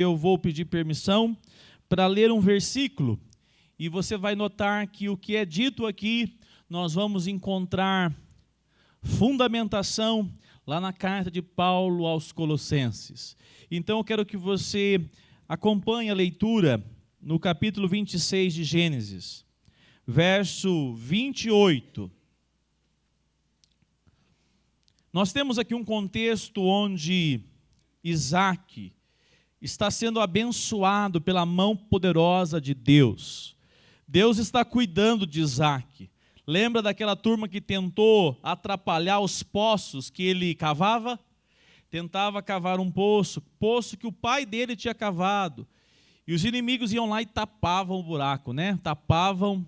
eu vou pedir permissão para ler um versículo, e você vai notar que o que é dito aqui, nós vamos encontrar fundamentação lá na carta de Paulo aos Colossenses. Então eu quero que você acompanhe a leitura no capítulo 26 de Gênesis, verso 28. Nós temos aqui um contexto onde Isaac está sendo abençoado pela mão poderosa de Deus. Deus está cuidando de Isaac. Lembra daquela turma que tentou atrapalhar os poços que ele cavava? Tentava cavar um poço que o pai dele tinha cavado. E os inimigos iam lá e tapavam o buraco, né? Tapavam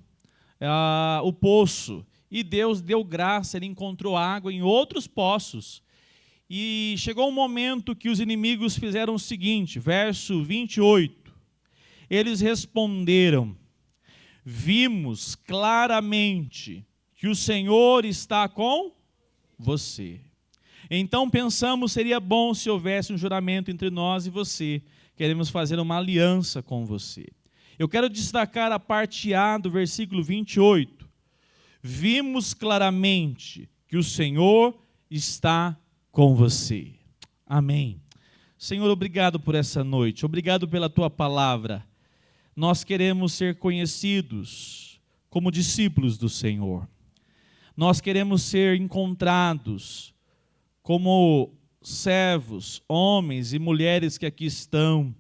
o poço. E Deus deu graça, ele encontrou água em outros poços. E chegou um momento que os inimigos fizeram o seguinte, verso 28. Eles responderam: vimos claramente que o Senhor está com você. Então pensamos, seria bom se houvesse um juramento entre nós e você. Queremos fazer uma aliança com você. Eu quero destacar a parte A do versículo 28. Vimos claramente que o Senhor está com você. Amém. Senhor, obrigado por essa noite. Obrigado pela tua palavra. Nós queremos ser conhecidos como discípulos do Senhor. Nós queremos ser encontrados como servos, homens e mulheres que aqui estão,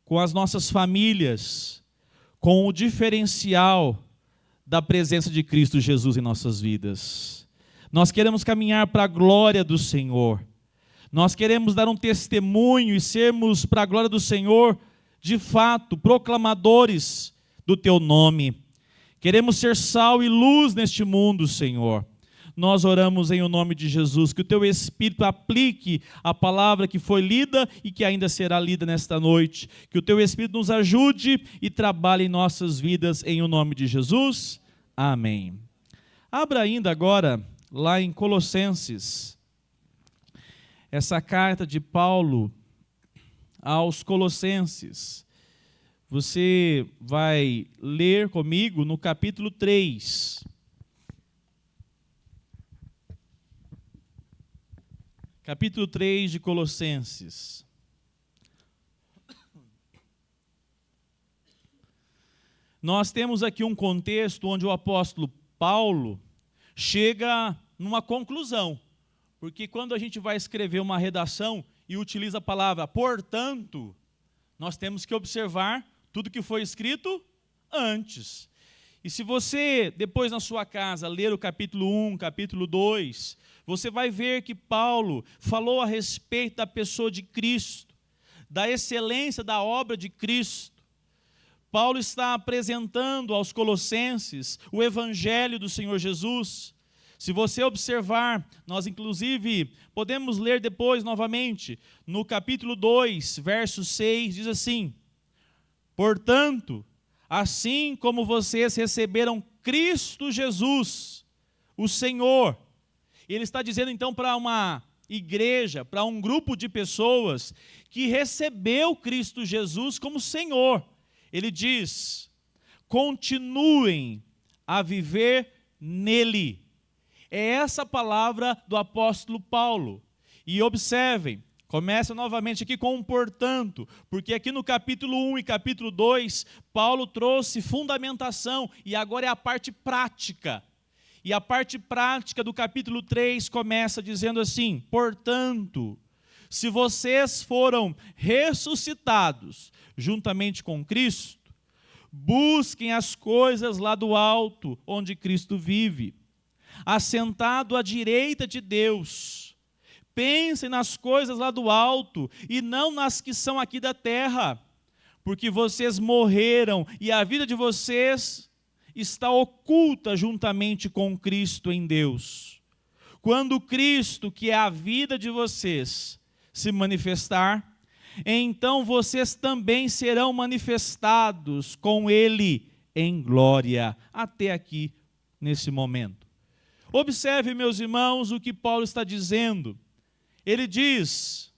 com as nossas famílias, com o diferencial da presença de Cristo Jesus em nossas vidas. Nós queremos caminhar para a glória do Senhor. Nós queremos dar um testemunho e sermos, para a glória do Senhor, de fato, proclamadores do teu nome. Queremos ser sal e luz neste mundo, Senhor. Nós oramos em o nome de Jesus, que o teu Espírito aplique a palavra que foi lida e que ainda será lida nesta noite. Que o teu Espírito nos ajude e trabalhe em nossas vidas em o nome de Jesus. Amém. Abra ainda agora lá em Colossenses, essa carta de Paulo aos Colossenses. Você vai ler comigo no capítulo 3. Capítulo 3 de Colossenses. Nós temos aqui um contexto onde o apóstolo Paulo chega numa conclusão. Porque quando a gente vai escrever uma redação e utiliza a palavra portanto, nós temos que observar tudo que foi escrito antes. E se você, depois na sua casa, ler o capítulo 1, capítulo 2, você vai ver que Paulo falou a respeito da pessoa de Cristo, da excelência da obra de Cristo. Paulo está apresentando aos Colossenses o evangelho do Senhor Jesus. Se você observar, nós inclusive podemos ler depois novamente, no capítulo 2, verso 6, diz assim: portanto, assim como vocês receberam Cristo Jesus, o Senhor. Ele está dizendo então para uma igreja, para um grupo de pessoas que recebeu Cristo Jesus como Senhor. Ele diz: continuem a viver nele. É essa a palavra do apóstolo Paulo. E observem, começa novamente aqui com um portanto, porque aqui no capítulo 1 e capítulo 2, Paulo trouxe fundamentação, e agora é a parte prática. E a parte prática do capítulo 3 começa dizendo assim: portanto, se vocês foram ressuscitados juntamente com Cristo, busquem as coisas lá do alto, onde Cristo vive, assentado à direita de Deus. Pensem nas coisas lá do alto e não nas que são aqui da terra, porque vocês morreram e a vida de vocês está oculta juntamente com Cristo em Deus. Quando Cristo, que é a vida de vocês, se manifestar, então vocês também serão manifestados com Ele em glória. Até aqui, nesse momento. Observe, meus irmãos, o que Paulo está dizendo. Ele diz: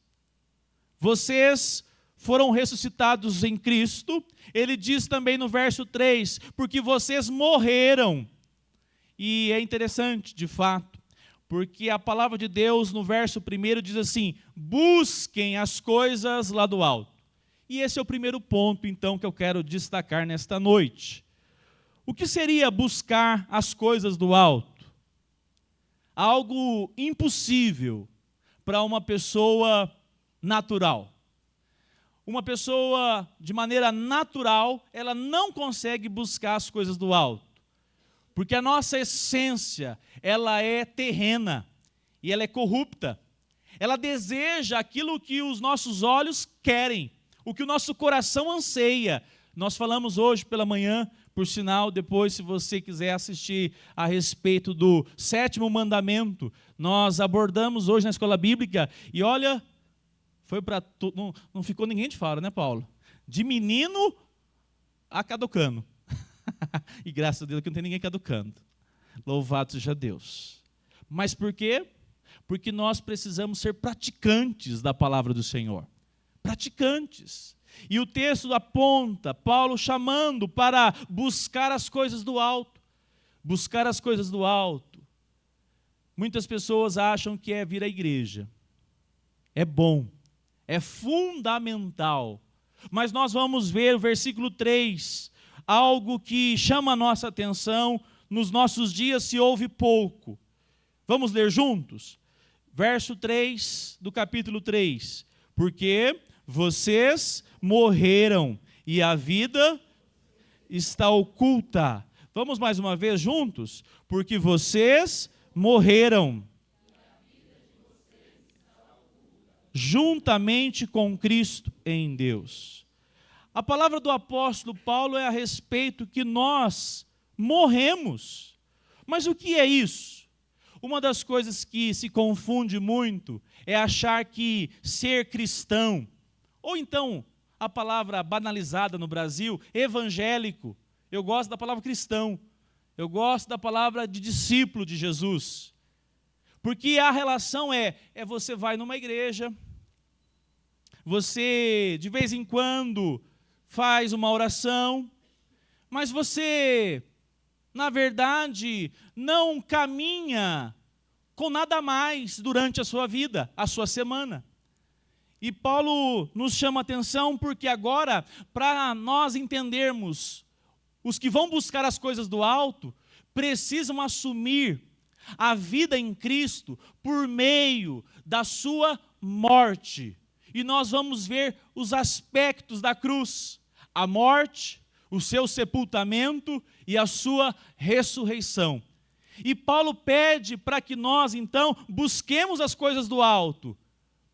vocês foram ressuscitados em Cristo. Ele diz também no verso 3, porque vocês morreram. E é interessante, de fato, porque a palavra de Deus no verso 1 diz assim, busquem as coisas lá do alto. E esse é o primeiro ponto, então, que eu quero destacar nesta noite. O que seria buscar as coisas do alto? Algo impossível para uma pessoa natural. Uma pessoa, de maneira natural, ela não consegue buscar as coisas do alto. Porque a nossa essência, ela é terrena e ela é corrupta. Ela deseja aquilo que os nossos olhos querem, o que o nosso coração anseia. Nós falamos hoje pela manhã, por sinal, depois, se você quiser assistir a respeito do 7º mandamento, nós abordamos hoje na escola bíblica, e olha, foi para não ficou ninguém de fora, né, Paulo? De menino a caducando. E graças a Deus que não tem ninguém caducando. Louvado seja Deus. Mas por quê? Porque nós precisamos ser praticantes da palavra do Senhor. Praticantes. E o texto aponta Paulo chamando para buscar as coisas do alto. Buscar as coisas do alto. Muitas pessoas acham que é vir à igreja. É bom. É fundamental. Mas nós vamos ver o versículo 3, algo que chama a nossa atenção, nos nossos dias se ouve pouco. Vamos ler juntos? Verso 3 do capítulo 3. Porque vocês morreram e a vida está oculta. Vamos mais uma vez juntos? Porque vocês morreram juntamente com Cristo em Deus. A palavra do apóstolo Paulo é a respeito que nós morremos. Mas o que é isso? Uma das coisas que se confunde muito é achar que ser cristão, ou então a palavra banalizada no Brasil, evangélico. Eu gosto da palavra cristão, eu gosto da palavra de discípulo de Jesus. Porque a relação é você vai numa igreja, você de vez em quando faz uma oração, mas você, na verdade, não caminha com nada mais durante a sua vida, a sua semana. E Paulo nos chama a atenção porque agora, para nós entendermos, os que vão buscar as coisas do alto, precisam assumir a vida em Cristo por meio da sua morte. E nós vamos ver os aspectos da cruz, a morte, o seu sepultamento e a sua ressurreição. E Paulo pede para que nós, então, busquemos as coisas do alto.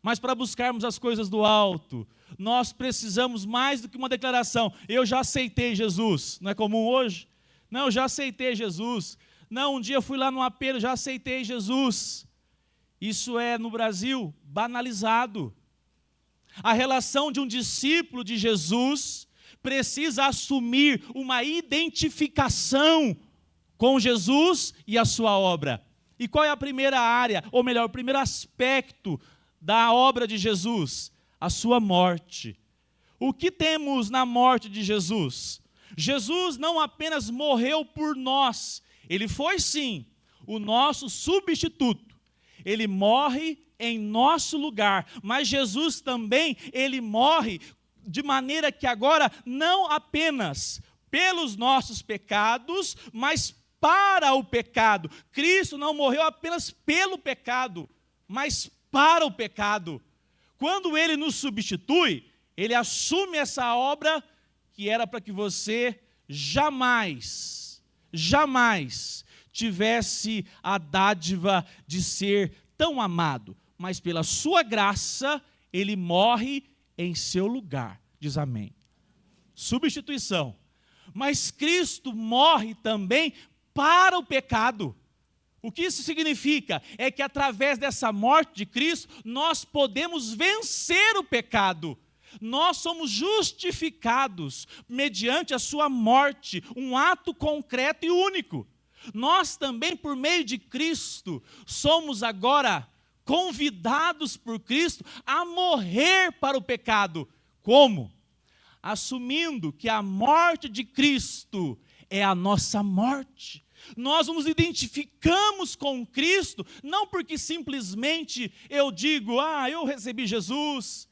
Mas para buscarmos as coisas do alto, nós precisamos mais do que uma declaração. Eu já aceitei Jesus. Não é comum hoje? Não, eu já aceitei Jesus. Não, um dia eu fui lá no apelo, já aceitei Jesus. Isso é, no Brasil, banalizado. A relação de um discípulo de Jesus precisa assumir uma identificação com Jesus e a sua obra. E qual é a primeira área, ou melhor, o primeiro aspecto da obra de Jesus? A sua morte. O que temos na morte de Jesus? Jesus não apenas morreu por nós, ele foi sim o nosso substituto. Ele morre em nosso lugar, mas Jesus também, ele morre de maneira que agora não apenas pelos nossos pecados, mas para o pecado. Cristo não morreu apenas pelo pecado, mas para o pecado. Quando ele nos substitui, ele assume essa obra que era para que você jamais tivesse a dádiva de ser tão amado, mas pela sua graça, ele morre em seu lugar. Diz amém. Substituição. Mas Cristo morre também para o pecado. O que isso significa? É que através dessa morte de Cristo, nós podemos vencer o pecado. Nós somos justificados mediante a sua morte, um ato concreto e único. Nós também, por meio de Cristo, somos agora convidados por Cristo a morrer para o pecado. Como? Assumindo que a morte de Cristo é a nossa morte. Nós nos identificamos com Cristo, não porque simplesmente eu digo, eu recebi Jesus,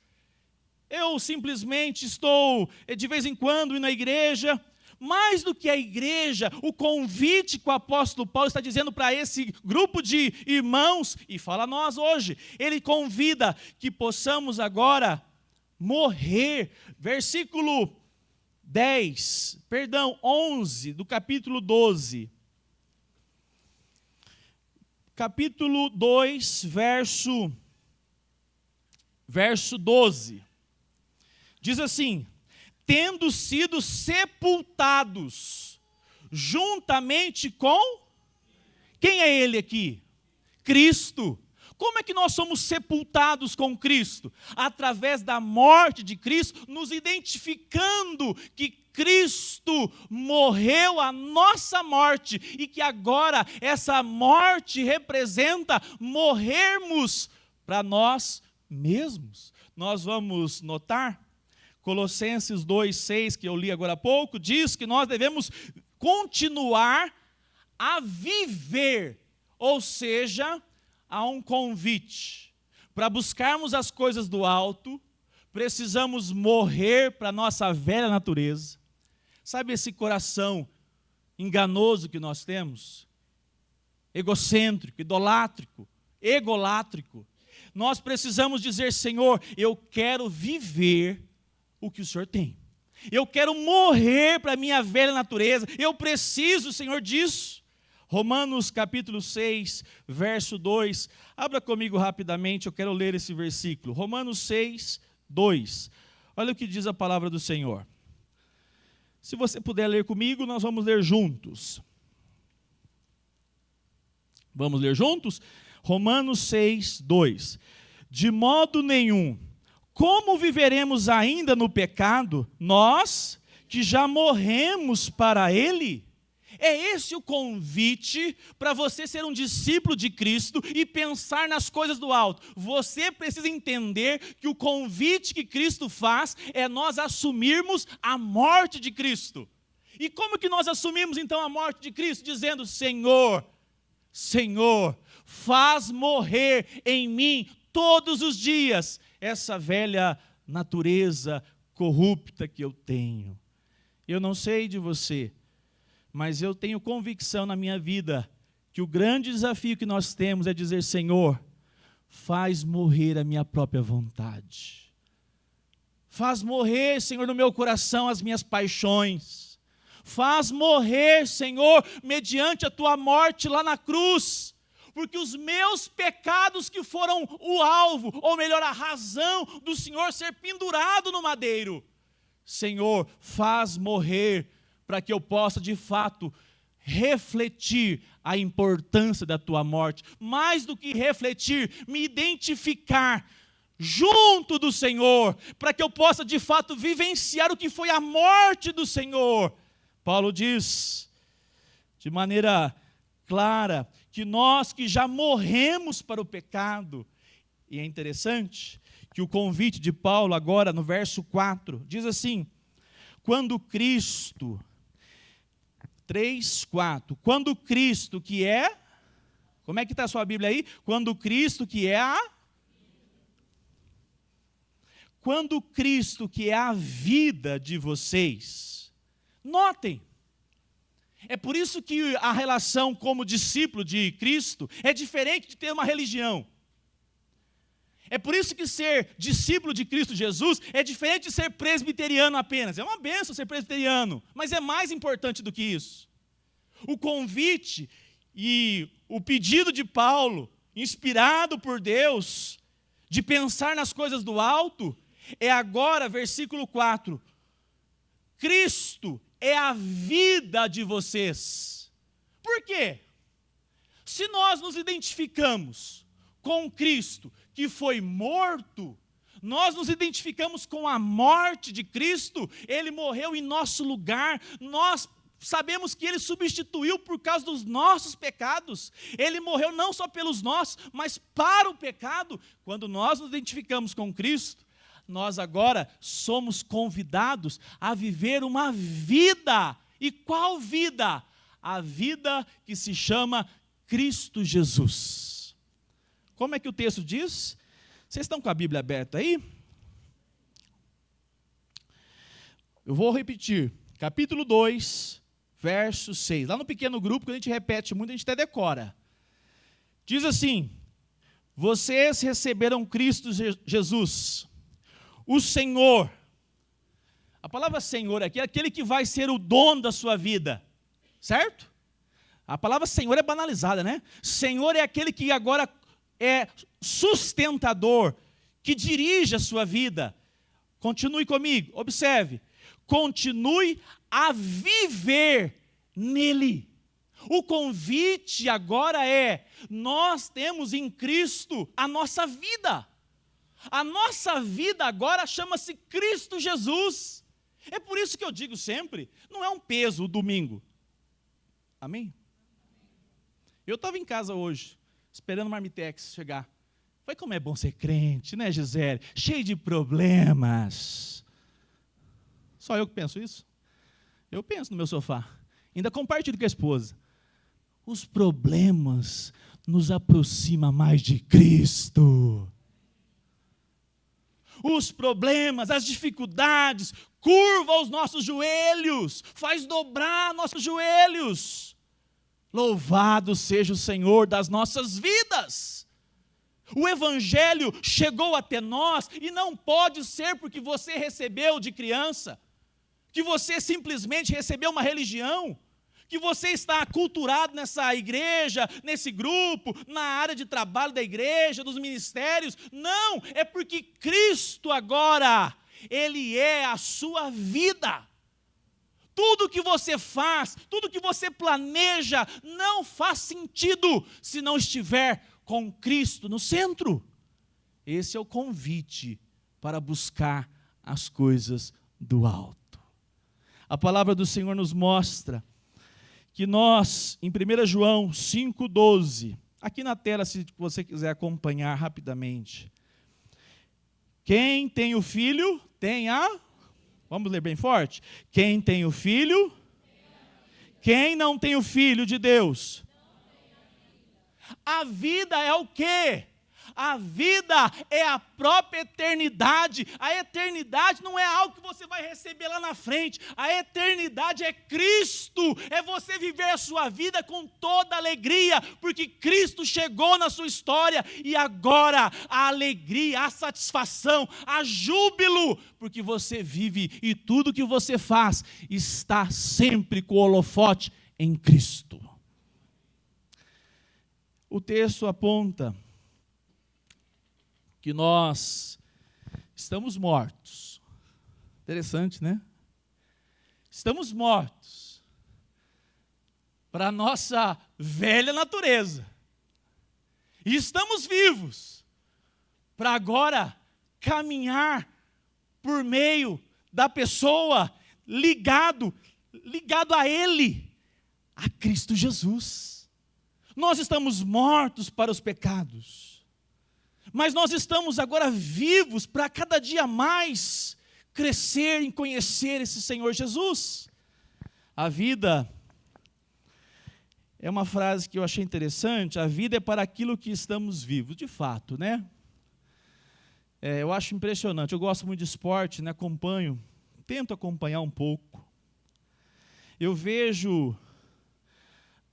eu simplesmente estou de vez em quando indo na igreja. Mais do que a igreja, o convite que o apóstolo Paulo está dizendo para esse grupo de irmãos, e fala a nós hoje, ele convida que possamos agora morrer. Versículo 11 do capítulo 12. Capítulo 2, verso 12. Diz assim: tendo sido sepultados juntamente com... Quem é ele aqui? Cristo. Como é que nós somos sepultados com Cristo? Através da morte de Cristo, nos identificando que Cristo morreu a nossa morte e que agora essa morte representa morrermos para nós mesmos. Nós vamos notar, Colossenses 2,6, que eu li agora há pouco, diz que nós devemos continuar a viver, ou seja, há um convite. Para buscarmos as coisas do alto, precisamos morrer para a nossa velha natureza. Sabe esse coração enganoso que nós temos? Egocêntrico, idolátrico, egolátrico. Nós precisamos dizer, Senhor, eu quero viver o que o Senhor tem. Eu quero morrer para a minha velha natureza. Eu preciso, Senhor, disso. Romanos capítulo 6, verso 2. Abra comigo rapidamente, eu quero ler esse versículo. Romanos 6, 2. Olha o que diz a palavra do Senhor. Se você puder ler comigo, nós vamos ler juntos. Vamos ler juntos? Romanos 6, 2. De modo nenhum, como viveremos ainda no pecado, nós que já morremos para ele? É esse o convite para você ser um discípulo de Cristo e pensar nas coisas do alto. Você precisa entender que o convite que Cristo faz é nós assumirmos a morte de Cristo. E como que nós assumimos então a morte de Cristo? Dizendo, Senhor, Senhor, faz morrer em mim todos os dias essa velha natureza corrupta que eu tenho. Eu não sei de você, mas eu tenho convicção na minha vida que o grande desafio que nós temos é dizer, Senhor, faz morrer a minha própria vontade. Faz morrer, Senhor, no meu coração as minhas paixões. Faz morrer, Senhor, mediante a tua morte lá na cruz. Porque os meus pecados que foram o alvo, ou melhor, a razão do Senhor ser pendurado no madeiro. Senhor, faz morrer para que eu possa, de fato, refletir a importância da tua morte. Mais do que refletir, me identificar junto do Senhor, para que eu possa, de fato, vivenciar o que foi a morte do Senhor. Paulo diz, de maneira clara, que nós que já morremos para o pecado, e é interessante que o convite de Paulo agora no verso 4, diz assim, quando Cristo, 3, 4, quando Cristo que é, como é que está a sua Bíblia aí? Quando Cristo que é quando Cristo que é a vida de vocês, notem, é por isso que a relação como discípulo de Cristo é diferente de ter uma religião. É por isso que ser discípulo de Cristo Jesus é diferente de ser presbiteriano apenas. É uma bênção ser presbiteriano, mas é mais importante do que isso. O convite e o pedido de Paulo, inspirado por Deus, de pensar nas coisas do alto, é agora, versículo 4, Cristo é a vida de vocês. Por quê? Se nós nos identificamos com Cristo, que foi morto, nós nos identificamos com a morte de Cristo, Ele morreu em nosso lugar, nós sabemos que Ele substituiu por causa dos nossos pecados, Ele morreu não só pelos nossos, mas para o pecado. Quando nós nos identificamos com Cristo, nós agora somos convidados a viver uma vida. E qual vida? A vida que se chama Cristo Jesus. Como é que o texto diz? Vocês estão com a Bíblia aberta aí? Eu vou repetir. Capítulo 2, verso 6. Lá no pequeno grupo, que a gente repete muito, a gente até decora. Diz assim: vocês receberam Cristo Jesus, o Senhor. A palavra Senhor aqui é aquele que vai ser o dono da sua vida, certo? A palavra Senhor é banalizada, né? Senhor é aquele que agora é sustentador, que dirige a sua vida. Continue comigo, observe. Continue a viver nele. O convite agora é: nós temos em Cristo a nossa vida. A nossa vida agora chama-se Cristo Jesus. É por isso que eu digo sempre, não é um peso o domingo. Amém? Eu estava em casa hoje, esperando o Marmitex chegar. Foi como é bom ser crente, né, Gisele? Cheio de problemas. Só eu que penso isso? Eu penso no meu sofá. Ainda compartilho com a esposa. Os problemas nos aproximam mais de Cristo. Os problemas, as dificuldades, curvam os nossos joelhos, faz dobrar nossos joelhos. Louvado seja o Senhor das nossas vidas. O Evangelho chegou até nós e não pode ser porque você recebeu de criança, que você simplesmente recebeu uma religião, que você está aculturado nessa igreja, nesse grupo, na área de trabalho da igreja, dos ministérios. Não, é porque Cristo agora, Ele é a sua vida. Tudo que você faz, tudo que você planeja, não faz sentido se não estiver com Cristo no centro. Esse é o convite para buscar as coisas do alto. A palavra do Senhor nos mostra que nós, em 1 João 5,12, aqui na tela, se você quiser acompanhar rapidamente. Quem tem o Filho, tem a... Vamos ler bem forte? Quem tem o Filho, quem não tem o Filho de Deus? A vida é o quê? A vida é a própria eternidade. A eternidade não é algo que você vai receber lá na frente. A eternidade é Cristo. É você viver a sua vida com toda alegria, porque Cristo chegou na sua história e agora a alegria, a satisfação, a júbilo, porque você vive e tudo que você faz está sempre com o holofote em Cristo. O texto aponta que nós estamos mortos. Interessante, né? Estamos mortos para a nossa velha natureza. E estamos vivos para agora caminhar por meio da pessoa ligado a Ele, a Cristo Jesus. Nós estamos mortos para os pecados. Mas nós estamos agora vivos para cada dia mais crescer em conhecer esse Senhor Jesus. A vida, é uma frase que eu achei interessante, a vida é para aquilo que estamos vivos, de fato, né? Eu acho impressionante, eu gosto muito de esporte, né? Tento acompanhar um pouco. Eu vejo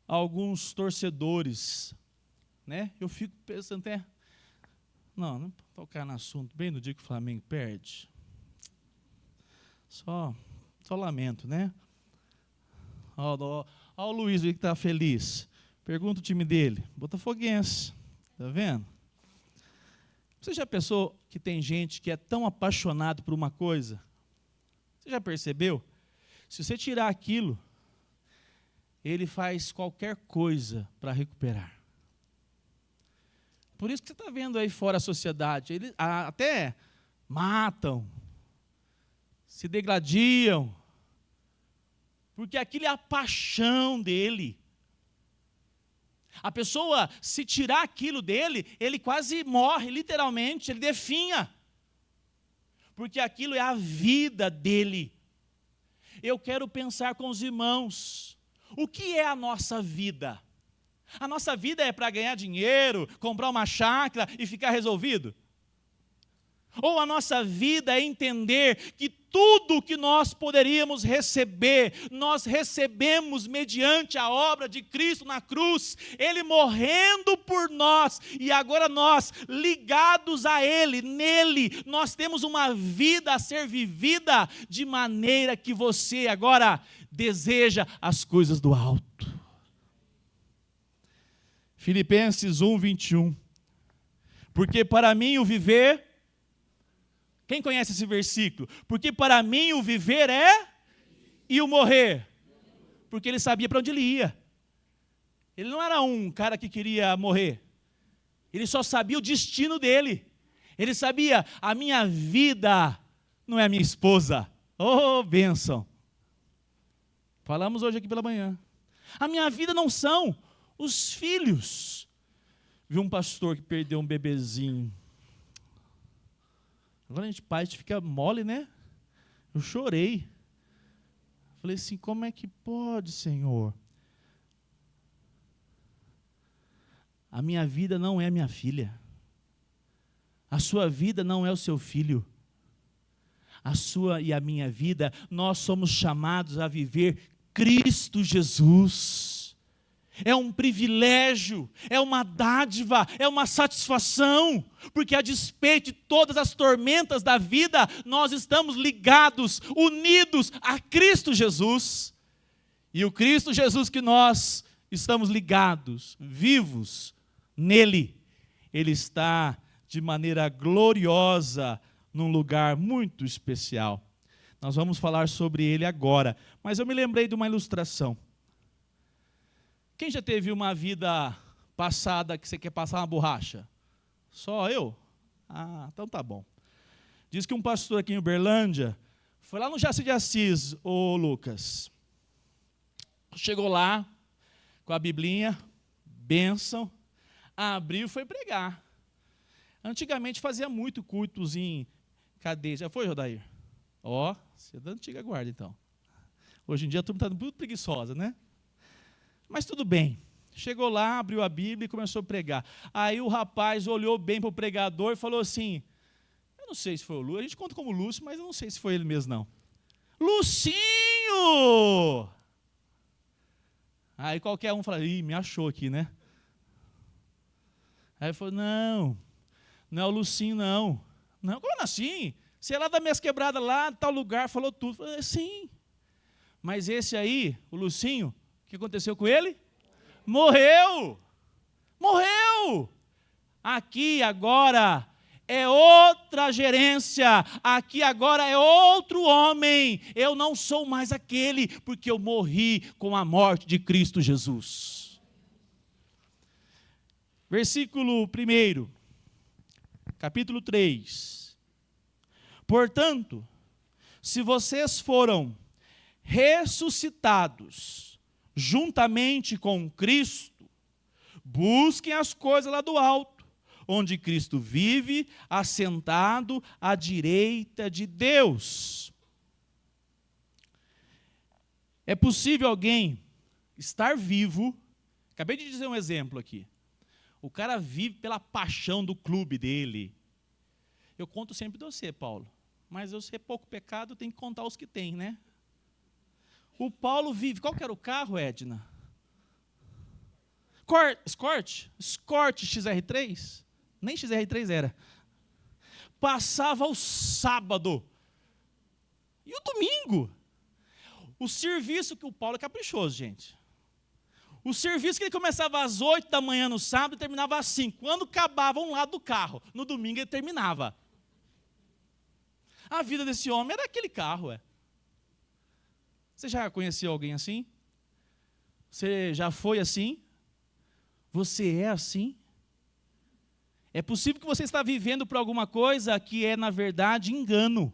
alguns torcedores, né? Eu fico pensando até... Não tocar no assunto bem no dia que o Flamengo perde. Só lamento, né? Olha o Luiz aí que está feliz. Pergunta o time dele. Botafoguense. Está vendo? Você já pensou que tem gente que é tão apaixonado por uma coisa? Você já percebeu? Se você tirar aquilo, ele faz qualquer coisa para recuperar. Por isso que você está vendo aí fora a sociedade, eles até matam, se degladiam, porque aquilo é a paixão dele. A pessoa, se tirar aquilo dele, ele quase morre, literalmente, ele definha. porque aquilo é a vida dele. Eu quero pensar com os irmãos, o que é a nossa vida? A nossa vida é para ganhar dinheiro, comprar uma chácara e ficar resolvido? Ou a nossa vida é entender que tudo que nós poderíamos receber, nós recebemos mediante a obra de Cristo na cruz, Ele morrendo por nós, e agora nós, ligados a Ele, nele, nós temos uma vida a ser vivida, de maneira que você agora deseja as coisas do alto. Filipenses 1:21. Porque para mim o viver... Quem conhece esse versículo? Porque para mim o viver é e o morrer. Porque ele sabia para onde ele ia. Ele não era um cara que queria morrer. Ele só sabia o destino dele. Ele sabia, a minha vida não é a minha esposa. Oh, bênção. Falamos hoje aqui pela manhã. A minha vida não são os filhos. Vi um pastor que perdeu um bebezinho. Agora a gente fica mole, né? Eu chorei. Falei assim, como é que pode, Senhor? A minha vida não é minha filha. A sua vida não é o seu filho. A sua e a minha vida, nós somos chamados a viver Cristo Jesus. É um privilégio, é uma dádiva, é uma satisfação, porque a despeito de todas as tormentas da vida, nós estamos ligados, unidos a Cristo Jesus. E o Cristo Jesus que nós estamos ligados, vivos nele, Ele está de maneira gloriosa num lugar muito especial. Nós vamos falar sobre Ele agora, mas eu me lembrei de uma ilustração. Quem já teve uma vida passada que você quer passar uma borracha? Só eu? Ah, então tá bom. Diz que um pastor aqui em Uberlândia foi lá no Jaci de Assis, ô Lucas. Chegou lá com a biblinha, bênção, abriu e foi pregar. Antigamente fazia muito cultos em cadeia. Já foi, Jodair? Ó, você é da antiga guarda então. Hoje em dia a turma está muito preguiçosa, né? Mas tudo bem, chegou lá, abriu a Bíblia e começou a pregar. Aí o rapaz olhou bem para o pregador e falou assim, eu não sei se foi o Lúcio, a gente conta como Lúcio, mas eu não sei se foi ele mesmo não. Lucinho! Aí qualquer um fala, ih, me achou aqui, né? Aí ele falou, não é o Lucinho não. Não, como assim? Você é lá da minhas quebradas lá, tal lugar, falou tudo. Eu falei, sim, mas esse aí, o Lucinho, o que aconteceu com ele? Morreu! Morreu! Aqui agora é outra gerência, aqui agora é outro homem. Eu não sou mais aquele, porque eu morri com a morte de Cristo Jesus. Versículo 1, capítulo 3. Portanto, se vocês foram ressuscitados juntamente com Cristo, busquem as coisas lá do alto, onde Cristo vive, assentado à direita de Deus. É possível alguém estar vivo, acabei de dizer um exemplo aqui, o cara vive pela paixão do clube dele. Eu conto sempre de você, Paulo, mas eu sei pouco pecado, tem que contar os que tem, né? O Paulo vive, qual que era o carro, Edna? Escort XR3? Nem XR3 era. Passava o sábado. E o domingo? O serviço que o Paulo é caprichoso, gente. O serviço que ele começava às 8 da manhã no sábado e terminava às 5. Quando acabava um lado do carro, no domingo ele terminava. A vida desse homem era aquele carro, Você já conheceu alguém assim? Você já foi assim? Você é assim? É possível que você está vivendo por alguma coisa que é, na verdade, engano.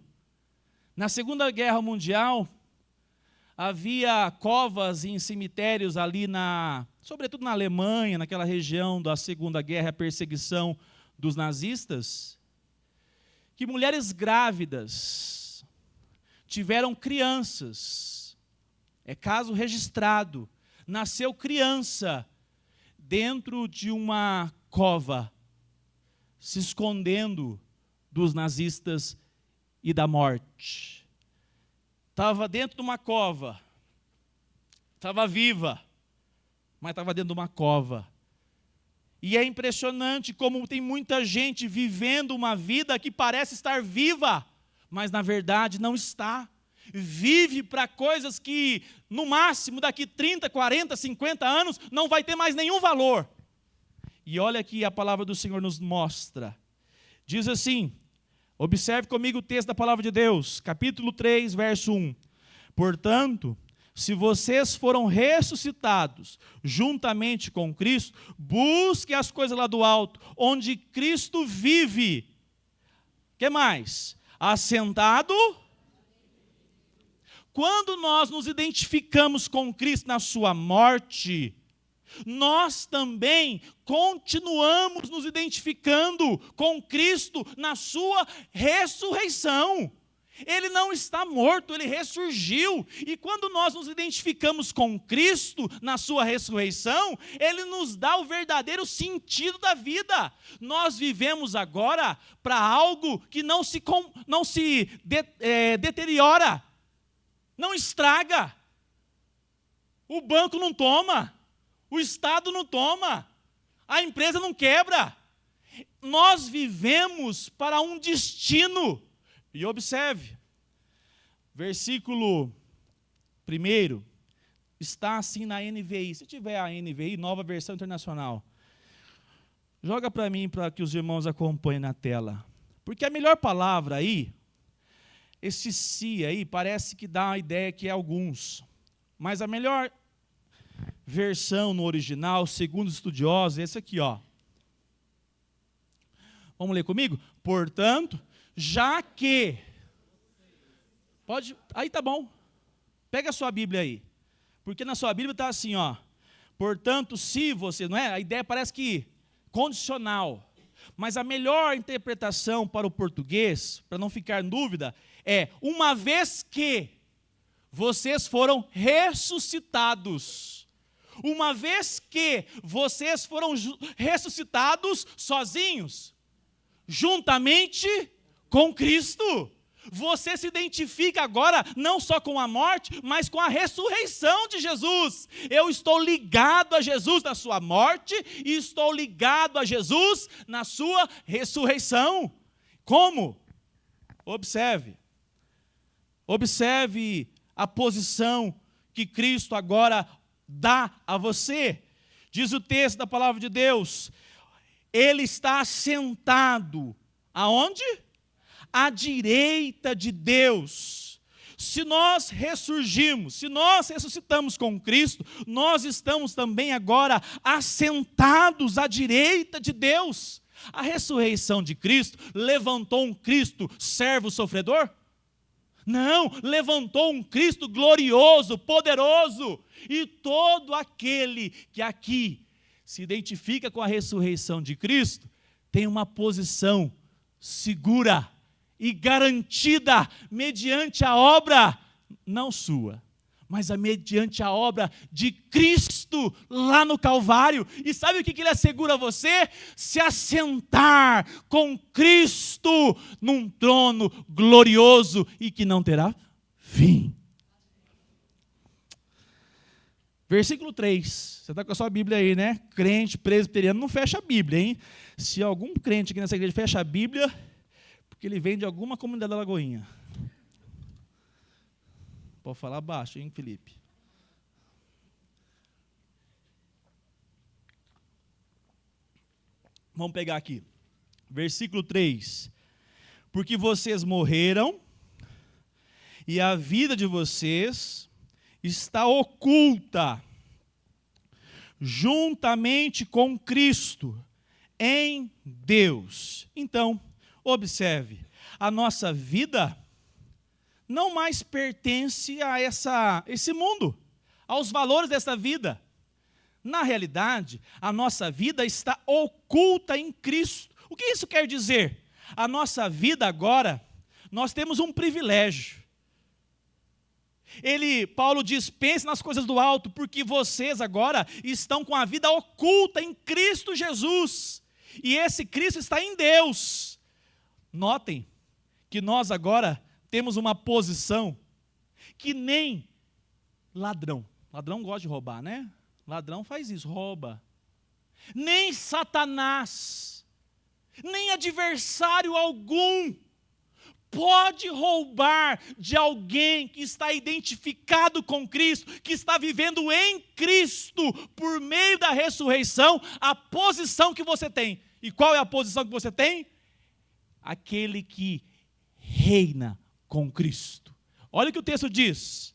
Na Segunda Guerra Mundial, havia covas em cemitérios ali, sobretudo na Alemanha, naquela região da Segunda Guerra, a perseguição dos nazistas, que mulheres grávidas tiveram crianças, é caso registrado, nasceu criança dentro de uma cova, se escondendo dos nazistas e da morte. Estava dentro de uma cova, estava viva, mas estava dentro de uma cova. E é impressionante como tem muita gente vivendo uma vida que parece estar viva, mas na verdade não está. Vive para coisas que, no máximo, daqui 30, 40, 50 anos, não vai ter mais nenhum valor. E olha aqui a palavra do Senhor nos mostra. Diz assim, observe comigo o texto da palavra de Deus, capítulo 3, verso 1. Portanto, se vocês foram ressuscitados juntamente com Cristo, busquem as coisas lá do alto, onde Cristo vive. O que mais? Assentado. Quando nós nos identificamos com Cristo na sua morte, nós também continuamos nos identificando com Cristo na sua ressurreição. Ele não está morto, ele ressurgiu. E quando nós nos identificamos com Cristo na sua ressurreição, ele nos dá o verdadeiro sentido da vida. Nós vivemos agora para algo que não se deteriora, não estraga. O banco não toma, o Estado não toma, a empresa não quebra. Nós vivemos para um destino. E observe, versículo 1 está assim na NVI. Se tiver a NVI, Nova Versão Internacional, joga para mim, para que os irmãos acompanhem na tela. Porque a melhor palavra aí, esse "se" aí, parece que dá a ideia que é alguns. Mas a melhor versão no original, segundo os estudiosos, é esse aqui, ó. Vamos ler comigo? Portanto, já que... Aí tá bom. Pega a sua Bíblia aí. Porque na sua Bíblia está assim, ó. Portanto, se você... Não é? A ideia parece que condicional. Mas a melhor interpretação para o português, para não ficar em dúvida, é: uma vez que vocês foram ressuscitados. Uma vez que vocês foram ressuscitados sozinhos, juntamente com Cristo. Você se identifica agora não só com a morte, mas com a ressurreição de Jesus. Eu estou ligado a Jesus na sua morte e estou ligado a Jesus na sua ressurreição. Como? Observe. Observe a posição que Cristo agora dá a você. Diz o texto da palavra de Deus, ele está sentado, aonde? À direita de Deus. Se nós ressurgimos, se nós ressuscitamos com Cristo, nós estamos também agora assentados à direita de Deus. A ressurreição de Cristo levantou um Cristo servo sofredor? Não, levantou um Cristo glorioso, poderoso. E todo aquele que aqui se identifica com a ressurreição de Cristo, tem uma posição segura e garantida mediante a obra, não sua, mas mediante a obra de Cristo lá no Calvário. E sabe o que ele assegura a você? Se assentar com Cristo num trono glorioso e que não terá fim. Versículo 3, você está com a sua Bíblia aí, né? Crente presbiteriano não fecha a Bíblia, hein? Se algum crente aqui nessa igreja fecha a Bíblia, porque ele vem de alguma comunidade da Lagoinha. Pode falar baixo, hein, Felipe? Vamos pegar aqui, versículo 3. Porque vocês morreram, e a vida de vocês está oculta, juntamente com Cristo, em Deus. Então, observe, a nossa vida não mais pertence a esse mundo, aos valores dessa vida. Na realidade, a nossa vida está oculta em Cristo. O que isso quer dizer? a nossa vida agora, nós temos um privilégio. Paulo diz, pense nas coisas do alto, porque vocês agora estão com a vida oculta em Cristo Jesus. E esse Cristo está em Deus. Notem que nós agora temos uma posição que nem ladrão. Ladrão gosta de roubar, né? Ladrão faz isso, rouba. Nem Satanás, nem adversário algum pode roubar de alguém que está identificado com Cristo, que está vivendo em Cristo, por meio da ressurreição, a posição que você tem. E qual é a posição que você tem? Aquele que reina com Cristo. Olha o que o texto diz.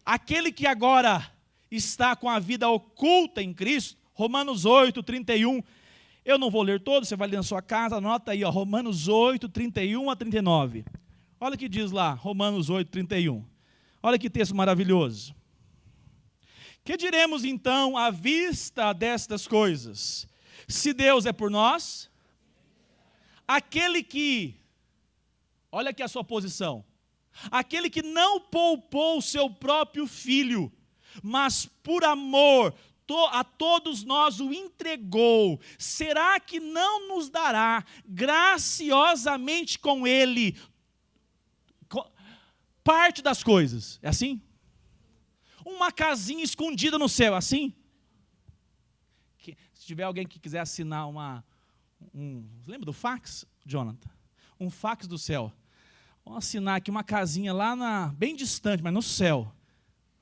Aquele que agora está com a vida oculta em Cristo, Romanos 8, 31. Eu não vou ler todo, você vai ler na sua casa, anota aí, ó, Romanos 8, 31 a 39. Olha o que diz lá, Romanos 8, 31. Olha que texto maravilhoso. Que diremos então à vista destas coisas? Se Deus é por nós, aquele que, olha aqui a sua posição, aquele que não poupou o seu próprio filho, mas por amor a todos nós o entregou, será que não nos dará graciosamente com ele parte das coisas? É assim? Uma casinha escondida no céu, é assim? Se tiver alguém que quiser assinar lembra do fax, Jonathan? Um fax do céu. Vamos assinar aqui uma casinha lá bem distante, mas no céu.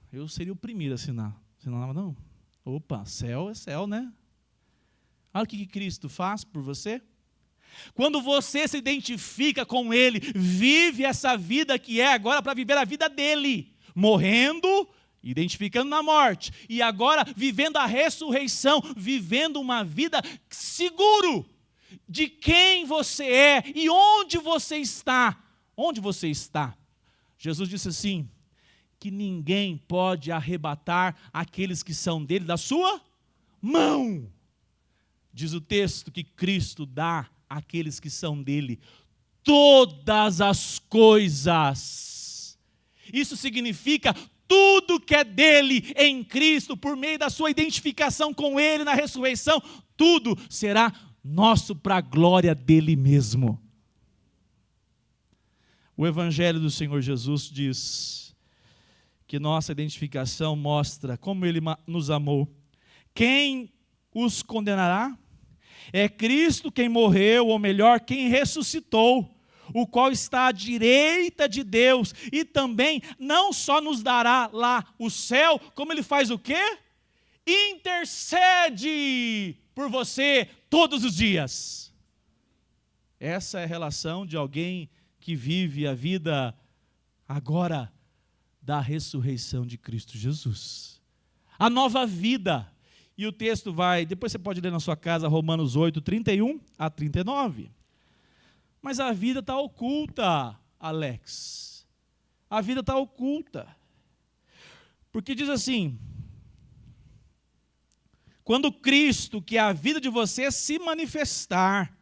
Eu seria o primeiro a assinar. Assinava não? Opa, céu é céu, né? Olha o que Cristo faz por você. Quando você se identifica com Ele, vive essa vida que é agora para viver a vida dEle, morrendo, identificando na morte, e agora vivendo a ressurreição, vivendo uma vida seguro de quem você é e onde você está. Onde você está? Jesus disse assim, que ninguém pode arrebatar aqueles que são dele da sua mão. Diz o texto que Cristo dá àqueles que são dele todas as coisas. Isso significa tudo que é dele em Cristo, por meio da sua identificação com ele na ressurreição, tudo será nosso para a glória dele mesmo. O Evangelho do Senhor Jesus diz que nossa identificação mostra como Ele nos amou. Quem os condenará? É Cristo quem morreu, ou melhor, quem ressuscitou, o qual está à direita de Deus, e também não só nos dará lá o céu, como Ele faz o quê? Intercede por você todos os dias. Essa é a relação de alguém que vive a vida agora da ressurreição de Cristo Jesus. A nova vida. E o texto vai, depois você pode ler na sua casa, Romanos 8, 31 a 39. Mas a vida está oculta, Alex. A vida está oculta. Porque diz assim, quando Cristo, que é a vida de você, se manifestar.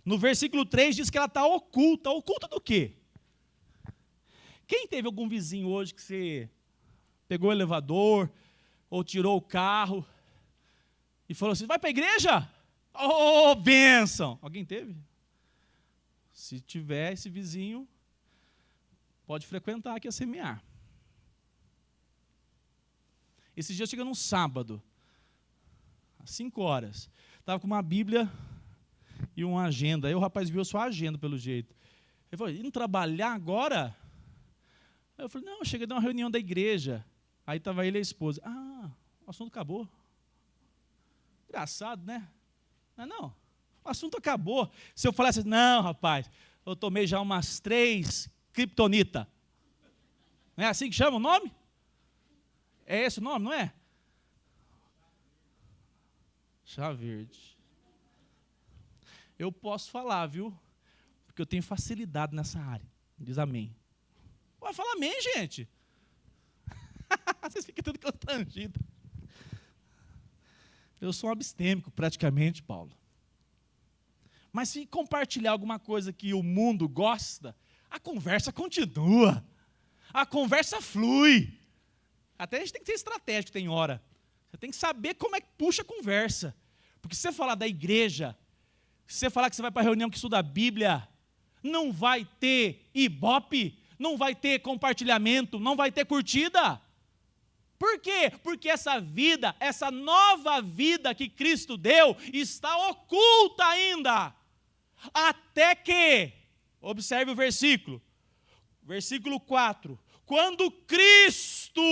No versículo 3 diz que ela está oculta. Oculta do quê? Quem teve algum vizinho hoje que você pegou o elevador ou tirou o carro e falou assim, vai para a igreja? Oh, bênção! Alguém teve? Se tiver esse vizinho, pode frequentar aqui a semear. Esse dia chega num sábado, às 5 horas, estava com uma Bíblia e uma agenda. Aí o rapaz viu a sua agenda pelo jeito. Ele falou, indo trabalhar agora? Aí eu falei, não, eu cheguei de uma reunião da igreja. Aí estava ele e a esposa. Ah, o assunto acabou. Engraçado, né? Não, o assunto acabou. Se eu falasse, não, rapaz, eu tomei já umas 3 Kryptonita. Não é assim que chama o nome? É esse o nome, não é? Chá verde. Eu posso falar, viu? Porque eu tenho facilidade nessa área. Diz amém. Pode falar amém, gente. Vocês ficam tudo constrangidos. Eu sou um abstêmico, praticamente, Paulo. Mas se compartilhar alguma coisa que o mundo gosta, a conversa continua. A conversa flui. Até a gente tem que ser estratégico, tem hora. Você tem que saber como é que puxa a conversa. Porque se você falar da igreja, se você falar que você vai para a reunião que estuda a Bíblia, não vai ter ibope, não vai ter compartilhamento, não vai ter curtida. Por quê? Porque essa vida, essa nova vida que Cristo deu, está oculta ainda. Até que, observe o versículo 4, quando Cristo,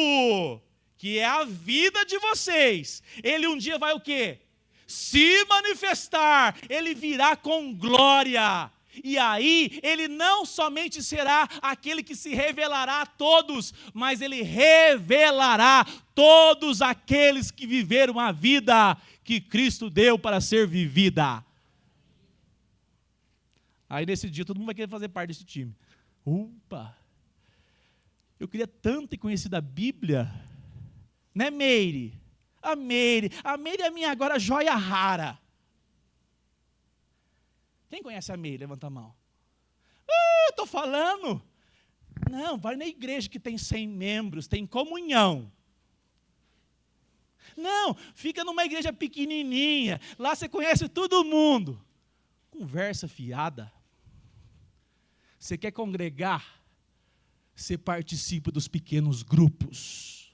que é a vida de vocês, Ele um dia vai o quê? Se manifestar, Ele virá com glória. E aí, Ele não somente será aquele que se revelará a todos, mas Ele revelará todos aqueles que viveram a vida que Cristo deu para ser vivida. Aí nesse dia todo mundo vai querer fazer parte desse time. Opa! Eu queria tanto ter conhecido a Bíblia. Né, Meire? A Meire é a minha agora joia rara. Quem conhece a Meire? Levanta a mão. Estou falando. Não, vai na igreja que tem 100 membros, tem comunhão. Não, fica numa igreja pequenininha, lá você conhece todo mundo. Conversa fiada. Você quer congregar? Você participa dos pequenos grupos.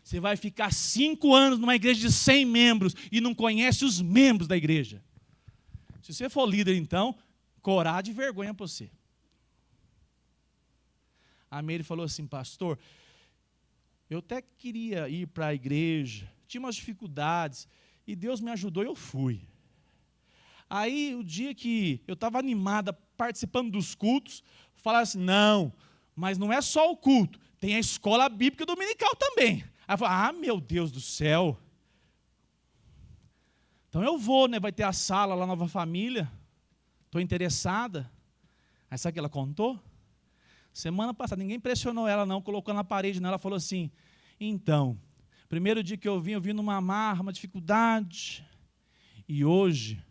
Você vai ficar 5 anos numa igreja de 100 membros e não conhece os membros da igreja. Se você for líder, então, coragem e vergonha para você. A Meire falou assim, pastor, eu até queria ir para a igreja, tinha umas dificuldades, e Deus me ajudou e eu fui. Aí, o dia que eu estava animada, participando dos cultos, falaram assim, não, mas não é só o culto, tem a escola bíblica dominical também. Aí eu falei, meu Deus do céu. Então eu vou, né? Vai ter a sala lá, Nova Família. Estou interessada. Aí sabe o que ela contou? Semana passada, ninguém pressionou ela não, colocou na parede, ela falou assim, então, primeiro dia que eu vim numa amarra, uma dificuldade. E hoje,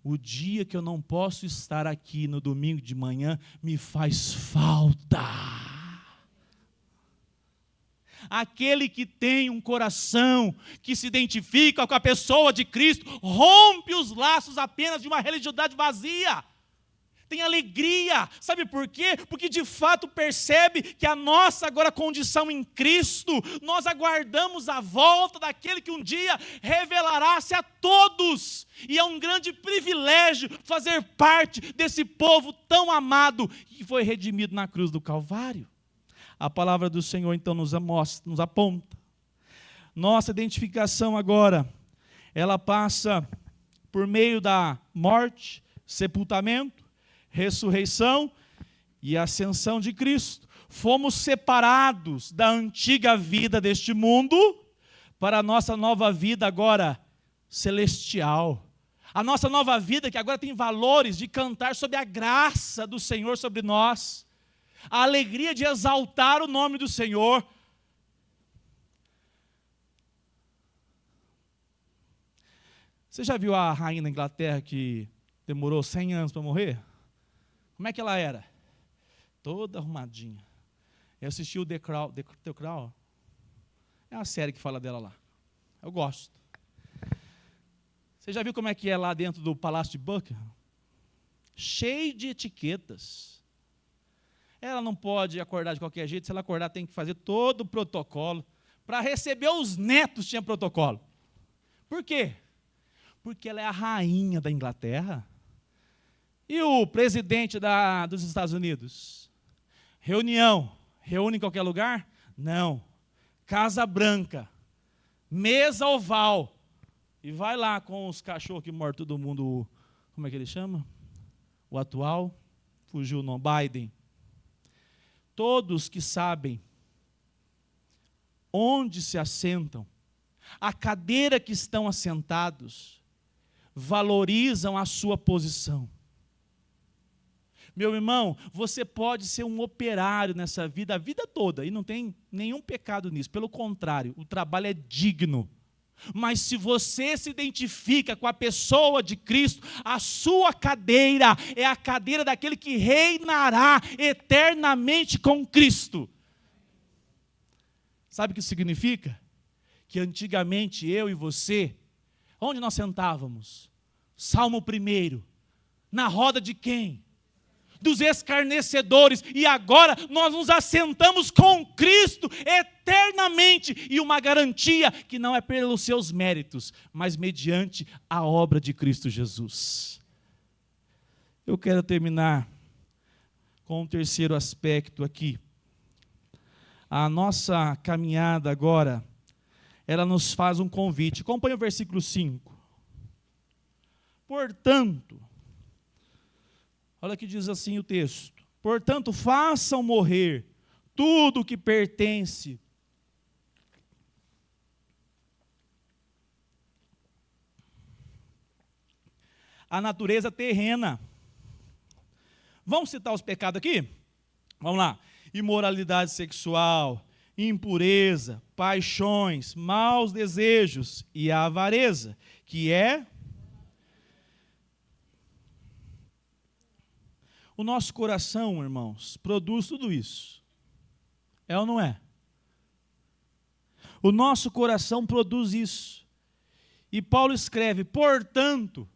o dia que eu não posso estar aqui no domingo de manhã, me faz falta. Aquele que tem um coração que se identifica com a pessoa de Cristo, rompe os laços apenas de uma religiosidade vazia. Tem alegria, sabe por quê? Porque de fato percebe que a nossa agora condição em Cristo, nós aguardamos a volta daquele que um dia revelará-se a todos. E é um grande privilégio fazer parte desse povo tão amado que foi redimido na cruz do Calvário. A palavra do Senhor então nos mostra, nos aponta. Nossa identificação agora, ela passa por meio da morte, sepultamento, ressurreição e ascensão de Cristo. Fomos separados da antiga vida deste mundo para a nossa nova vida agora celestial. A nossa nova vida que agora tem valores de cantar sobre a graça do Senhor sobre nós. A alegria de exaltar o nome do Senhor. Você já viu a rainha da Inglaterra que demorou 100 anos para morrer? Como é que ela era? Toda arrumadinha. Eu assisti o The Crown. É uma série que fala dela lá. Eu gosto. Você já viu como é que é lá dentro do Palácio de Buckingham? Cheio de etiquetas. Ela não pode acordar de qualquer jeito. Se ela acordar, tem que fazer todo o protocolo. Para receber os netos tinha protocolo. Por quê? Porque ela é a rainha da Inglaterra. E o presidente dos Estados Unidos? Reúne em qualquer lugar? Não. Casa Branca. Mesa oval. E vai lá com os cachorros que mordem todo mundo. Como é que ele chama? O atual. Fugiu o nome. Biden. Todos que sabem onde se assentam, a cadeira que estão assentados, valorizam a sua posição. Meu irmão, você pode ser um operário nessa vida, a vida toda, e não tem nenhum pecado nisso. Pelo contrário, o trabalho é digno. Mas se você se identifica com a pessoa de Cristo, a sua cadeira é a cadeira daquele que reinará eternamente com Cristo. Sabe o que isso significa? Que antigamente eu e você, onde nós sentávamos? Salmo 1, na roda de quem? Dos escarnecedores, e agora nós nos assentamos com Cristo eternamente, e uma garantia que não é pelos seus méritos, mas mediante a obra de Cristo Jesus. Eu quero terminar com o terceiro aspecto aqui. A nossa caminhada agora, ela nos faz um convite. Acompanhe o versículo 5. Portanto, olha que diz assim o texto: portanto, façam morrer tudo o que pertence à natureza terrena. Vamos citar os pecados aqui? Vamos lá. Imoralidade sexual, impureza, paixões, maus desejos e a avareza, que é... O nosso coração, irmãos, produz tudo isso. É ou não é? O nosso coração produz isso. E Paulo escreve: portanto,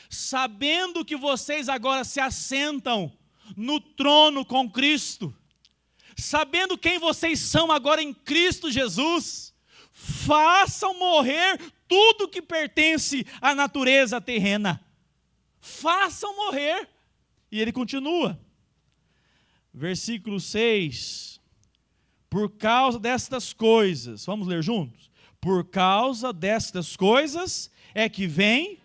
sabendo que vocês agora se assentam no trono com Cristo, sabendo quem vocês são agora em Cristo Jesus, façam morrer tudo que pertence à natureza terrena. Façam morrer. E ele continua, versículo 6, por causa destas coisas, vamos ler juntos? Por causa destas coisas é que vem...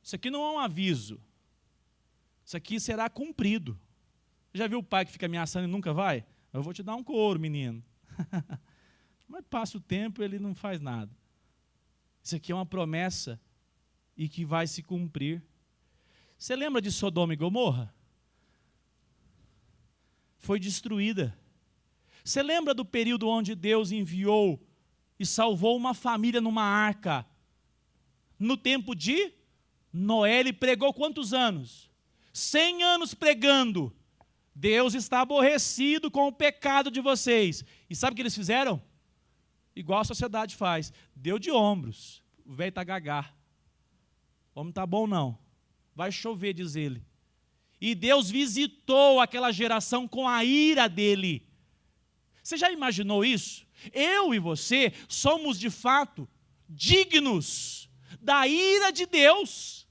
Isso aqui não é um aviso, isso aqui será cumprido. Já viu o pai que fica ameaçando e nunca vai? Eu vou te dar um couro, menino. Mas passa o tempo e ele não faz nada. Isso aqui é uma promessa e que vai se cumprir. Você lembra de Sodoma e Gomorra? Foi destruída. Você lembra do período onde Deus enviou e salvou uma família numa arca? No tempo de Noé, ele pregou quantos anos? 100 anos pregando. Deus está aborrecido com o pecado de vocês. E sabe o que eles fizeram? Igual a sociedade faz. Deu de ombros. O velho está gagá. O homem está bom não. Vai chover, diz ele. E Deus visitou aquela geração com a ira dele. Você já imaginou isso? Eu e você somos de fato dignos da ira de Deus.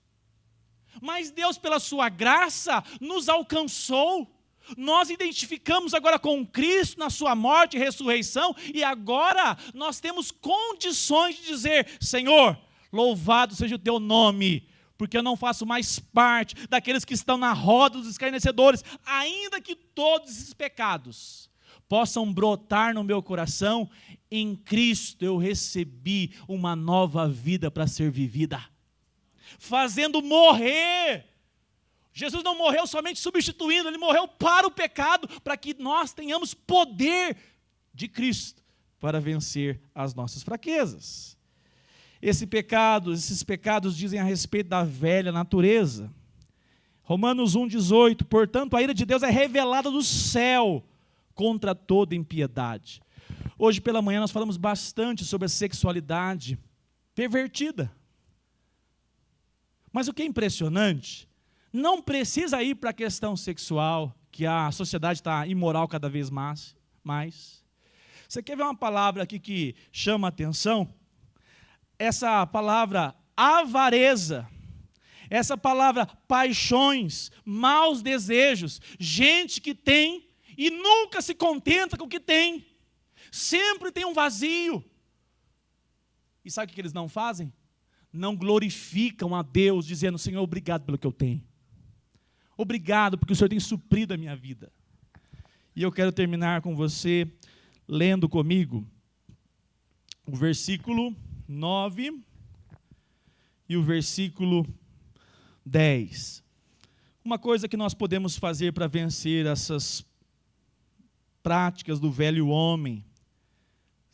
Mas Deus, pela sua graça, nos alcançou. Nós identificamos agora com Cristo na sua morte e ressurreição, e agora nós temos condições de dizer: Senhor, louvado seja o teu nome, porque eu não faço mais parte daqueles que estão na roda dos escarnecedores, ainda que todos esses pecados possam brotar no meu coração. Em Cristo eu recebi uma nova vida para ser vivida, fazendo morrer. Jesus não morreu somente substituindo, ele morreu para o pecado, para que nós tenhamos poder de Cristo para vencer as nossas fraquezas. Esses pecados dizem a respeito da velha natureza. Romanos 1,18, portanto, a ira de Deus é revelada do céu contra toda impiedade. Hoje pela manhã nós falamos bastante sobre a sexualidade pervertida. Mas o que é impressionante, não precisa ir para a questão sexual, que a sociedade está imoral cada vez mais. Você quer ver uma palavra aqui que chama a atenção? Essa palavra avareza, essa palavra paixões, maus desejos, gente que tem e nunca se contenta com o que tem, sempre tem um vazio. E sabe o que eles não fazem? Não glorificam a Deus, dizendo: Senhor, obrigado pelo que eu tenho. Obrigado porque o Senhor tem suprido a minha vida. E eu quero terminar com você, lendo comigo o versículo 9 e o versículo 10. Uma coisa que nós podemos fazer para vencer essas práticas do velho homem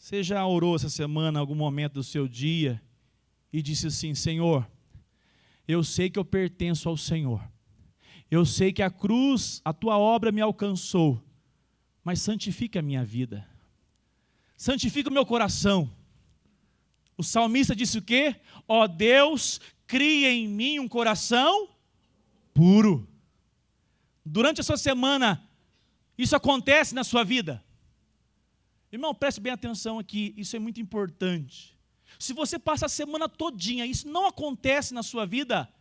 Você já orou essa semana, algum momento do seu dia, e disse assim: Senhor, eu sei que eu pertenço ao Senhor. Eu sei que a cruz, a tua obra me alcançou, mas santifica a minha vida. Santifica o meu coração. O salmista disse o quê? Ó Deus, cria em mim um coração puro. Durante a sua semana, isso acontece na sua vida? Irmão, preste bem atenção aqui, isso é muito importante. Se você passa a semana todinha, isso não acontece na sua vida,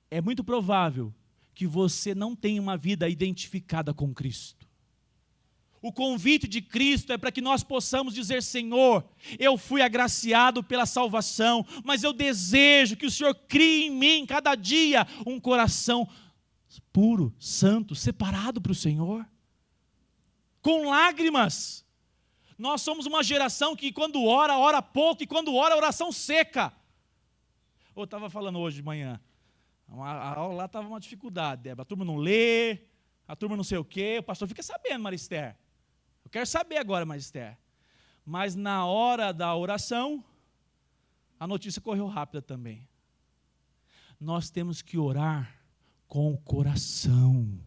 é muito provável que você não tenha uma vida identificada com Cristo. O convite de Cristo é para que nós possamos dizer: Senhor, eu fui agraciado pela salvação, mas eu desejo que o Senhor crie em mim, cada dia, um coração puro, santo, separado para o Senhor. Com lágrimas. Nós somos uma geração que quando ora, ora pouco, e quando ora, a oração seca. Eu estava falando hoje de manhã, a aula lá estava uma dificuldade, Débora. A turma não lê, a turma não sei o quê, o pastor fica sabendo, Marister. Eu quero saber agora, Marister. Mas na hora da oração, a notícia correu rápida também. Nós temos que orar com o coração.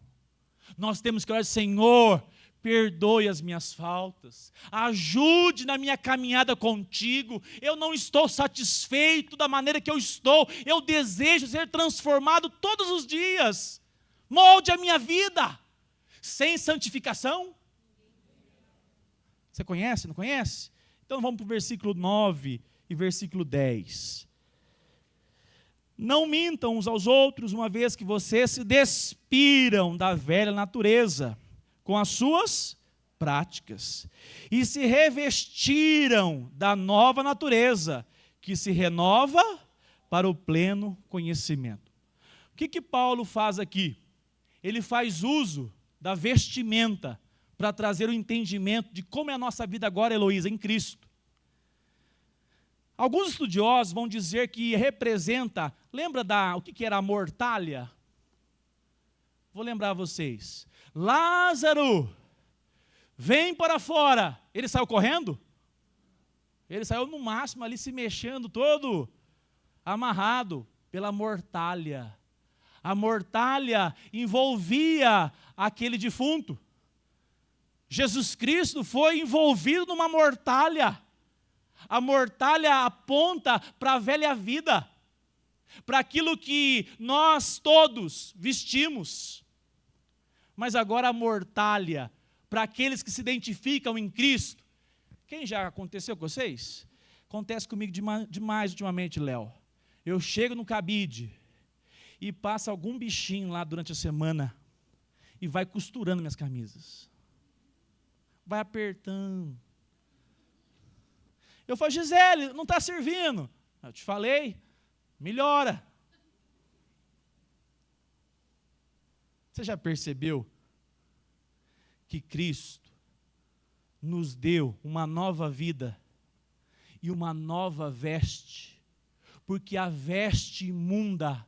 Nós temos que orar: Senhor, perdoe as minhas faltas, ajude na minha caminhada contigo, eu não estou satisfeito da maneira que eu estou, eu desejo ser transformado todos os dias, molde a minha vida. Sem santificação, você conhece, não conhece? Então vamos para o versículo 9 e versículo 10. Não mintam uns aos outros, uma vez que vocês se despiram da velha natureza com as suas práticas, e se revestiram da nova natureza, que se renova para o pleno conhecimento. O que Paulo faz aqui? Ele faz uso da vestimenta para trazer o entendimento de como é a nossa vida agora, Heloísa, em Cristo. Alguns estudiosos vão dizer que representa, lembra o que era a mortalha? Vou lembrar vocês. Lázaro, vem para fora. Ele saiu correndo? Ele saiu no máximo ali se mexendo, todo amarrado pela mortalha. A mortalha envolvia aquele defunto. Jesus Cristo foi envolvido numa mortalha. A mortalha aponta para a velha vida, para aquilo que nós todos vestimos. Mas agora a mortalha, para aqueles que se identificam em Cristo. Quem já aconteceu com vocês? Acontece comigo demais ultimamente, Léo. Eu chego no cabide e passa algum bichinho lá durante a semana e vai costurando minhas camisas. Vai apertando. Eu falo: Gisele, não está servindo. Eu te falei, melhora. Você já percebeu que Cristo nos deu uma nova vida e uma nova veste? Porque a veste imunda,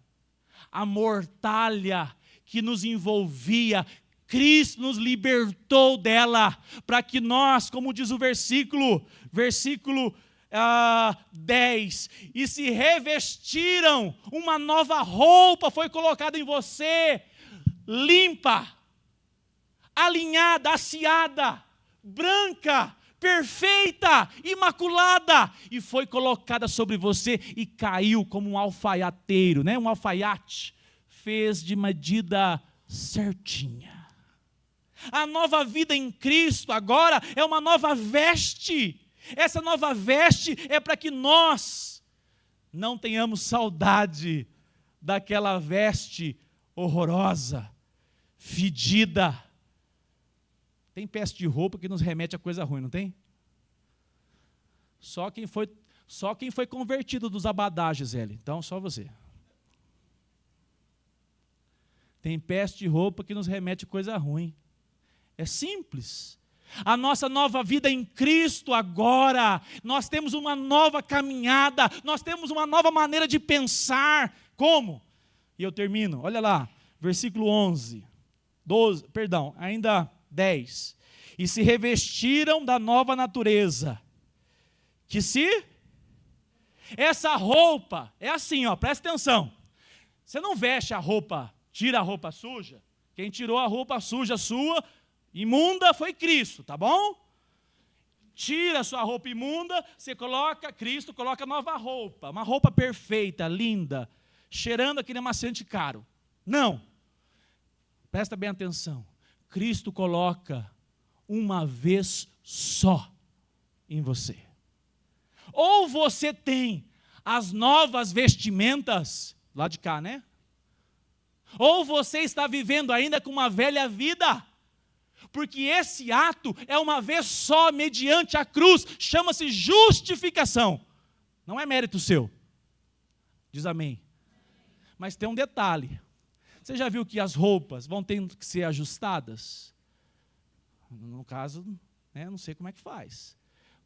a mortalha que nos envolvia, Cristo nos libertou dela, para que nós, como diz o versículo 10, e se revestiram, uma nova roupa foi colocada em você, limpa, alinhada, aciada, branca, perfeita, imaculada, e foi colocada sobre você e caiu como um alfaiateiro, né? Um alfaiate, fez de medida certinha. A nova vida em Cristo agora é uma nova veste. Essa nova veste é para que nós não tenhamos saudade daquela veste horrorosa, fedida. Tem peça de roupa que nos remete a coisa ruim, não tem? Só quem foi convertido dos abadá, Gisele. Então, só você. Tem peça de roupa que nos remete a coisa ruim. É simples. A nossa nova vida em Cristo agora, nós temos uma nova caminhada, nós temos uma nova maneira de pensar. Como? E eu termino, olha lá, versículo 10. E se revestiram da nova natureza, que se... Essa roupa é assim, ó, presta atenção. Você não veste a roupa, tira a roupa suja. Quem tirou a roupa suja sua, imunda, foi Cristo, tá bom? Tira a sua roupa imunda, você coloca, Cristo coloca nova roupa, uma roupa perfeita, linda, cheirando aquele amaciante caro. Não. Presta bem atenção. Cristo coloca uma vez só em você. Ou você tem as novas vestimentas, lá de cá, né? Ou você está vivendo ainda com uma velha vida. Porque esse ato é uma vez só, mediante a cruz, chama-se justificação. Não é mérito seu. Diz amém. Mas tem um detalhe. Você já viu que as roupas vão tendo que ser ajustadas? No caso, né, não sei como é que faz.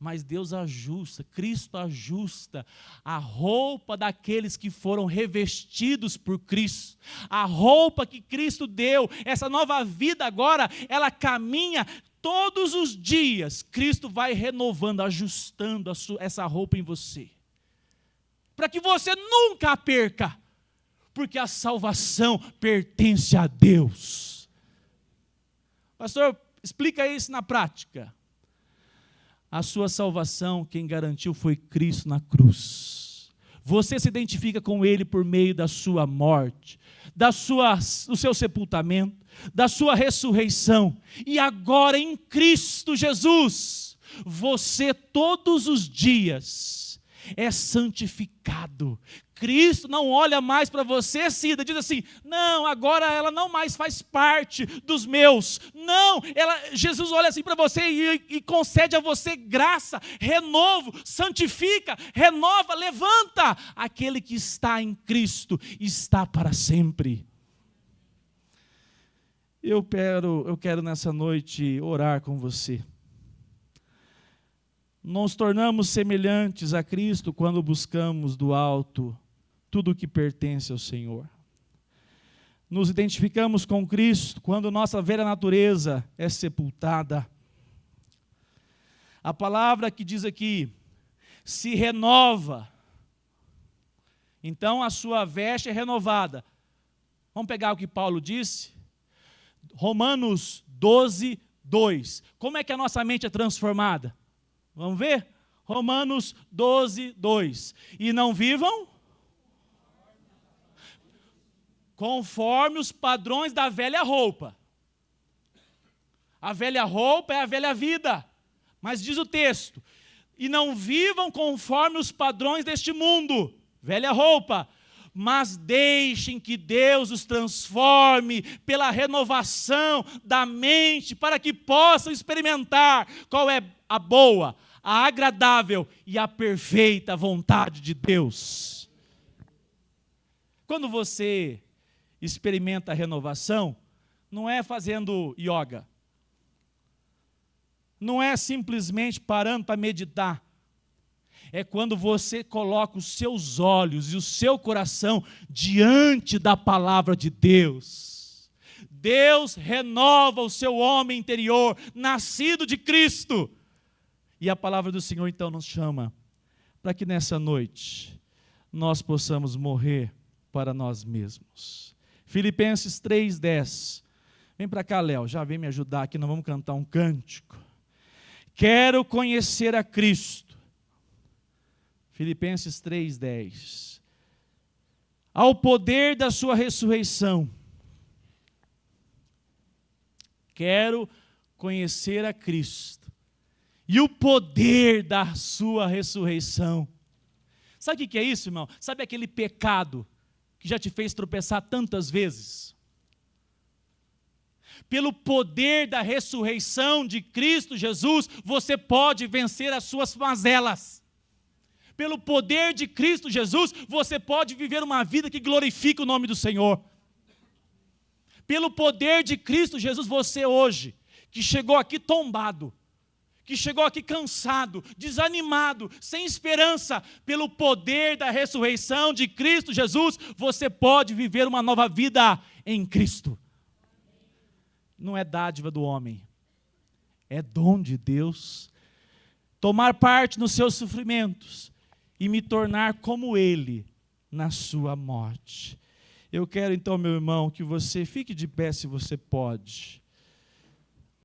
Mas Deus ajusta, Cristo ajusta a roupa daqueles que foram revestidos por Cristo. A roupa que Cristo deu, essa nova vida agora, ela caminha todos os dias. Cristo vai renovando, ajustando essa roupa em você. Para que você nunca a perca. Porque a salvação pertence a Deus. Pastor, explica isso na prática. A sua salvação, quem garantiu foi Cristo na cruz. Você se identifica com Ele por meio da sua morte, do seu sepultamento, da sua ressurreição. E agora em Cristo Jesus, você todos os dias é santificado. Cristo não olha mais para você, Cida, diz assim, não, agora ela não mais faz parte dos meus. Não, Jesus olha assim para você e concede a você graça, renovo, santifica, renova, levanta. Aquele que está em Cristo está para sempre. Eu quero nessa noite orar com você. Nos tornamos semelhantes a Cristo quando buscamos do alto tudo o que pertence ao Senhor. Nos identificamos com Cristo quando nossa velha natureza é sepultada. A palavra que diz aqui, se renova. Então a sua veste é renovada. Vamos pegar o que Paulo disse? Romanos 12, 2. Como é que a nossa mente é transformada? Vamos ver? Romanos 12, 2. E não vivam conforme os padrões da velha roupa. A velha roupa é a velha vida. Mas diz o texto, e não vivam conforme os padrões deste mundo, velha roupa, mas deixem que Deus os transforme pela renovação da mente, para que possam experimentar qual é a boa, a agradável e a perfeita vontade de Deus. Quando você experimenta a renovação, não é fazendo yoga, não é simplesmente parando para meditar, é quando você coloca os seus olhos e o seu coração diante da palavra de Deus. Deus renova o seu homem interior, nascido de Cristo. E a palavra do Senhor então nos chama para que nessa noite nós possamos morrer para nós mesmos. Filipenses 3:10. Vem para cá, Léo, já vem me ajudar aqui, nós vamos cantar um cântico. Quero conhecer a Cristo. Filipenses 3:10. Ao poder da sua ressurreição. Quero conhecer a Cristo. E o poder da sua ressurreição. Sabe o que é isso, irmão? Sabe aquele pecado que já te fez tropeçar tantas vezes? Pelo poder da ressurreição de Cristo Jesus, você pode vencer as suas mazelas. Pelo poder de Cristo Jesus, você pode viver uma vida que glorifica o nome do Senhor. Pelo poder de Cristo Jesus, você hoje, que chegou aqui tombado, que chegou aqui cansado, desanimado, sem esperança, pelo poder da ressurreição de Cristo Jesus, você pode viver uma nova vida em Cristo. Não é dádiva do homem, é dom de Deus. tomar parte nos seus sofrimentos e me tornar como Ele na sua morte. Eu quero então, meu irmão, que você fique de pé se você pode.